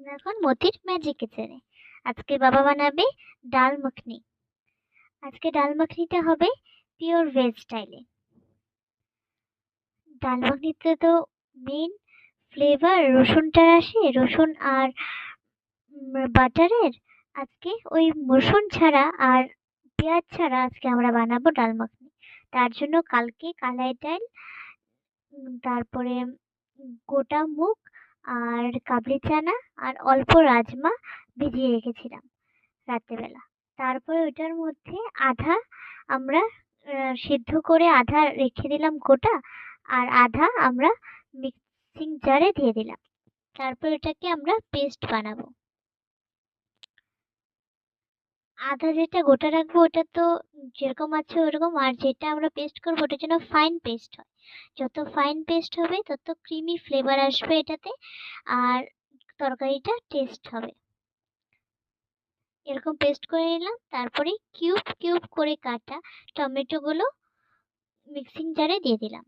আমরা এখন মতির ম্যাজিক কিচেনে। আজকে বাবা বানাবে ডাল মাখনি। আজকে ডাল মাখনিটা হবে পিওর ভেজ স্টাইলে। ডাল মাখনিতে তো মেন ফ্লেভার রসুনটা আসে, রসুন আর বাটারের। আজকে ওই রসুন ছাড়া আর পেঁয়াজ ছাড়া আজকে আমরা বানাবো ডাল মাখনি। তার জন্য কালকে কালাই ডাল, তারপরে গোটা মুগ আর কাবলি চানা আর অল্প রাজমা ভিজিয়ে রেখেছিলাম রাত্রেবেলা। তারপরে ওইটার মধ্যে আধা আমরা সিদ্ধ করে আধা রেখে দিলাম গোটা, আর আধা আমরা মিক্সিং জারে দিয়ে দিলাম। তারপর এটাকে আমরা পেস্ট বানাবো। আধা যেটা গোটা রাখবো ওটা তো যেরকম আছে ওরকম, আর যেটা আমরা পেস্ট করবো ওটা যেন ফাইন পেস্ট হয়। যত ফাইন পেস্ট হবে তত ক্রিমি ফ্লেভার আসবে এটাতে, আর তরকারিটা টেস্ট হবে। এরকম পেস্ট করে নিলাম। তারপরে কিউব কিউব করে কাটা টমেটোগুলো মিক্সিং জারে দিয়ে দিলাম।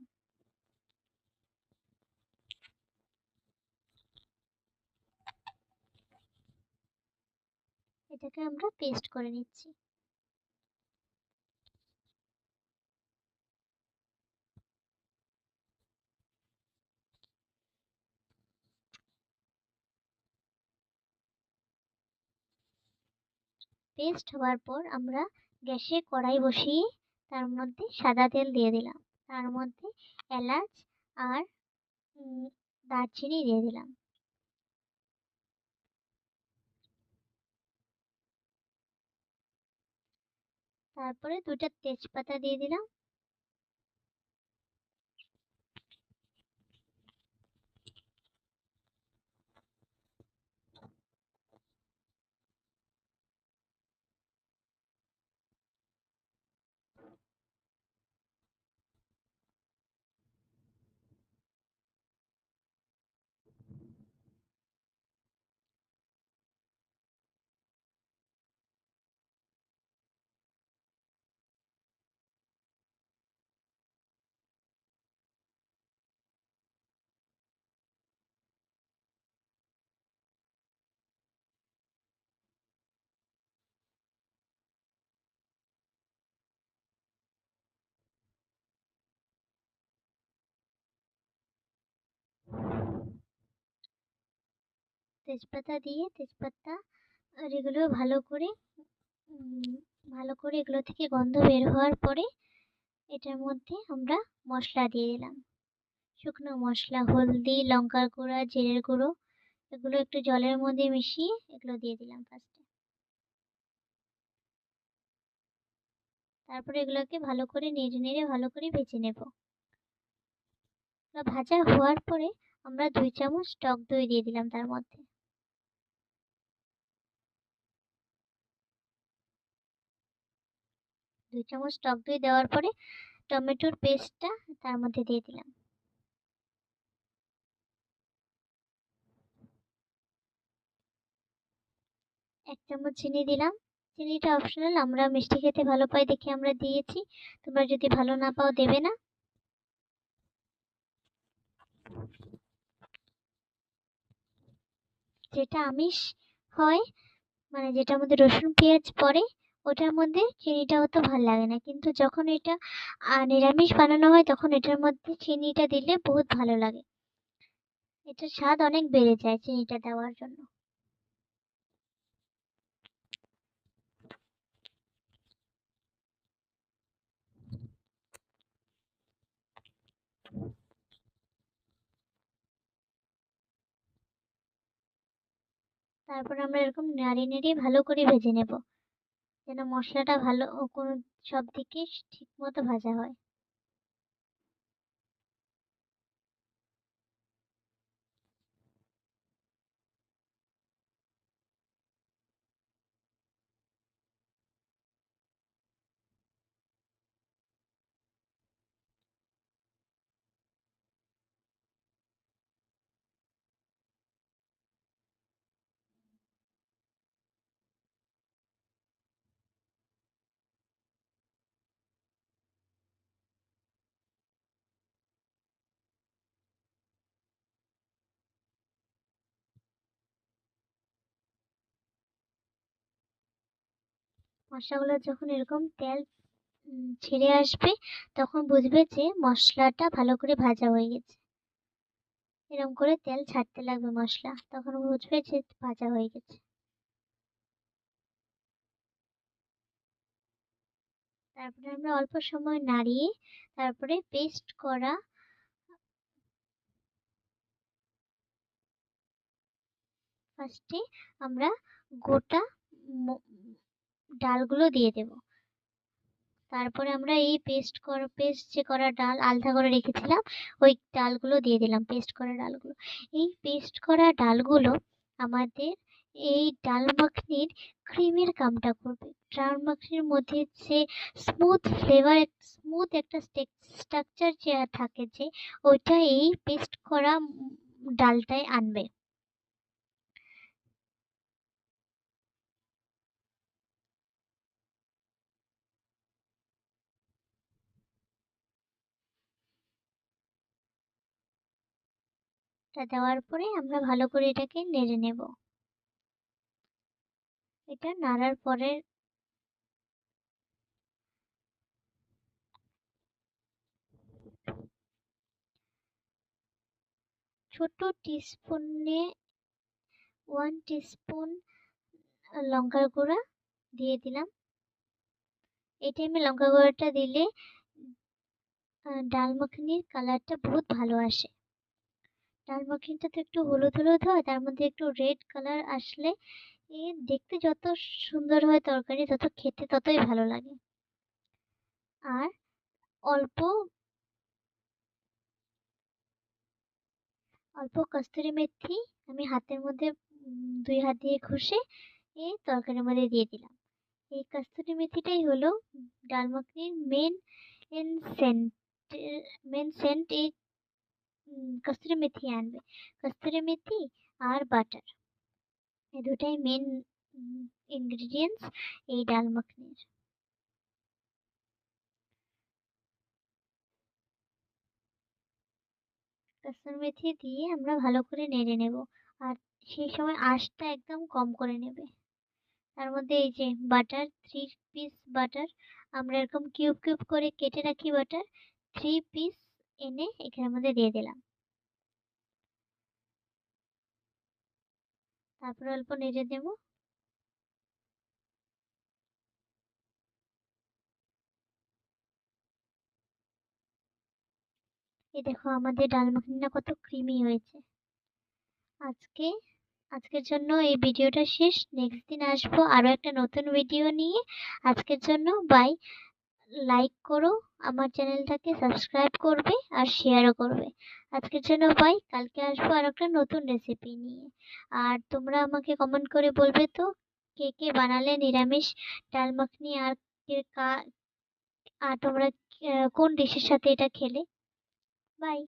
এটাকে আমরা পেস্ট করে নিচ্ছি। পেস্ট হওয়ার পর আমরা গ্যাসে কড়াই বসিয়ে তার মধ্যে সাদা তেল দিয়ে দিলাম। তার মধ্যে এলাচ আর দারচিনি দিয়ে দিলাম। তারপরে দুটো তেজপাতা দিয়ে দিলাম। তেজপাতা দিয়ে তেজপাতা আর এগুলো ভালো করে এগুলো থেকে গন্ধ বের হওয়ার পরে এটার মধ্যে আমরা মশলা দিয়ে দিলাম। শুকনো মশলা, হলদি, লঙ্কার গুঁড়া, জিরের গুঁড়ো, এগুলো একটু জলের মধ্যে মিশিয়ে এগুলো দিয়ে দিলাম ফার্স্টে। তারপরে এগুলোকে ভালো করে নেড়ে নেড়ে ভালো করে ভেজে নেব। ভাজা হওয়ার পরে আমরা 2 চামচ টক দই দিয়ে দিলাম তার মধ্যে। 2 চামচ টক দই দেওয়ার পরে টমেটোর পেস্টটা তার মধ্যে দিয়ে দিলাম। 1 চামচ চিনি দিলাম। চিনিটা অপশনাল, আমরা মিষ্টি খেতে ভালো পাই দেখে আমরা দিয়েছি। তোমরা যদি ভালো না পাও দেবে না। যেটা আমিষ হয়, মানে যেটার মধ্যে রসুন পেঁয়াজ পড়ে, ওটার মধ্যে চিনিটা অত ভাল লাগে না, কিন্তু যখন এটা নিরামিষ বানানো হয় তখন এটার মধ্যে চিনিটা দিলে বহুত ভালো লাগে। এটার স্বাদ অনেক বেড়ে যায় চিনিটা দেওয়ার জন্য। তারপর আমরা এরকম নাড়িয়ে নেড়িয়ে ভালো করে ভেজে নেব, যেন মশলাটা ভালো কোনো সব দিকে ঠিক মতো ভাজা হয়। মশলাগুলো যখন এরকম তেল ছেড়ে আসবে তখন বুঝবে যে মশলাটা ভালো করে ভাজা হয়ে গেছে। এরকম করে তেল ছাড়তে লাগবে মশলা, তখন বুঝবে যে ভাজা হয়ে গেছে। তারপরে আমরা অল্প সময় নাড়িয়ে তারপরে পেস্ট করা ফার্স্টে আমরা গোটা ডালগুলো দিয়ে দেব। তারপরে আমরা এই পেস্ট যে করা ডাল আলাদা করে রেখেছিলাম ওই ডালগুলো দিয়ে দিলাম, পেস্ট করা ডালগুলো। এই পেস্ট করা ডালগুলো আমাদের এই ডাল মাখনির ক্রিমের কামটা করবে। ডাল মাখনির মধ্যে যে স্মুথ একটা স্ট্রাকচার যে থাকে যে ওইটা এই পেস্ট করা ডালটায় আনবে। এটা দেওয়ার পরে আমরা ভালো করে এটাকে নেড়ে নেব। এটা নাড়ার পরে ছোট টিস্পুনে 1 টিস্পুন লঙ্কার গুঁড়া দিয়ে দিলাম। এই টাইমে লঙ্কা গুঁড়াটা দিলে ডাল মাখনির কালারটা বহুত ভালো আসে। ডাল মাখনিটা তো একটু হলুদ হলুদ হয়, তার মধ্যে একটু রেড কালার আসলে দেখতে যত সুন্দর হয় তরকারি, তত খেতে ততই ভালো লাগে। আর অল্প অল্প কস্তুরি মেথি আমি হাতের মধ্যে 2 হাত দিয়ে ঘষে এই তরকারির মধ্যে দিয়ে দিলাম। এই কস্তুরি মেথিটাই হলো ডাল মাখনির সেন্ট। সেন্ট এই কস্তুরি মেথি আনবে। কস্তুরি মেথি আর বাটার, এই দুটাই মেন ইনগ্রিডিয়েন্টস এই ডাল মাখনির। কস্তুরি মেথি দিয়ে আমরা ভালো করে নেড়ে নেব। আর সেই সময় আঁচটা একদম কম করে নেবে। তার মধ্যে এই যে বাটার 3 পিস বাটার আমরা এরকম কিউব কিউব করে কেটে রাখি, বাটার 3 পিস এনে এখানের মধ্যে দিয়ে দিলাম। তারপরে অল্প নেড়ে দেব। এই দেখো আমাদের ডাল মাখনিটা কত ক্রিমি হয়েছে। আজকে আজকের জন্য এই ভিডিওটা শেষ। নেক্সট দিন আসবো আরো একটা নতুন ভিডিও নিয়ে। আজকের জন্য বাই। লাইক করো, আমার চ্যানেলটাকে সাবস্ক্রাইব করবে আর শেয়ারও করবে। আজকের জন্য বাই। কালকে আসবো আর একটা নতুন রেসিপি নিয়ে। আর তোমরা আমাকে কমেন্ট করে বলবে তো কে কে বানালে নিরামিষ ডাল মাখনি, আর তোমরা কোন ডিশের সাথে এটা খেলে। বাই।